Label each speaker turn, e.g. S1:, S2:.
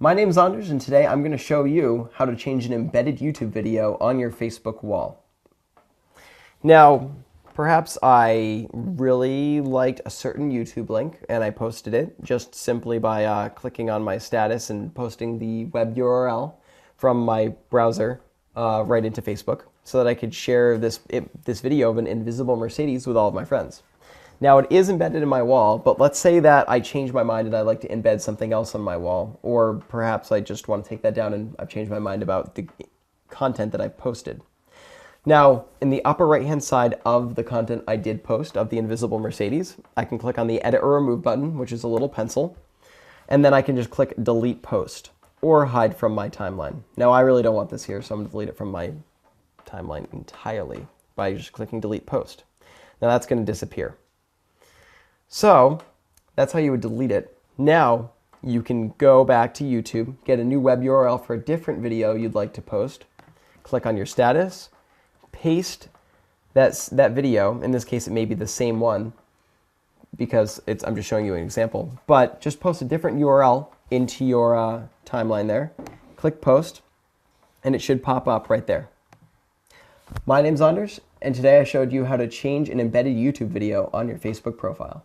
S1: My name's Anders, and today I'm going to show you how to change an embedded YouTube video on your Facebook wall. Now, perhaps I really liked a certain YouTube link and I posted it just simply by clicking on my status and posting the web URL from my browser right into Facebook so that I could share this video of an invisible Mercedes with all of my friends. Now, it is embedded in my wall, but let's say that I change my mind and I'd like to embed something else on my wall, or perhaps I just want to take that down and I've changed my mind about the content that I've posted. Now, in the upper right-hand side of the content I did post of the invisible Mercedes, I can click on the Edit or Remove button, which is a little pencil, and then I can just click Delete Post or Hide from my timeline. Now, I really don't want this here, so I'm going to delete it from my timeline entirely by just clicking Delete Post. Now, that's going to disappear. So that's how you would delete it. Now you can go back to YouTube, get a new web URL for a different video you'd like to post, click on your status, paste that video. In this case, it may be the same one because I'm just showing you an example, but just post a different URL into your timeline there. Click post, and it should pop up right there. My name's Anders, and today I showed you how to change an embedded YouTube video on your Facebook profile.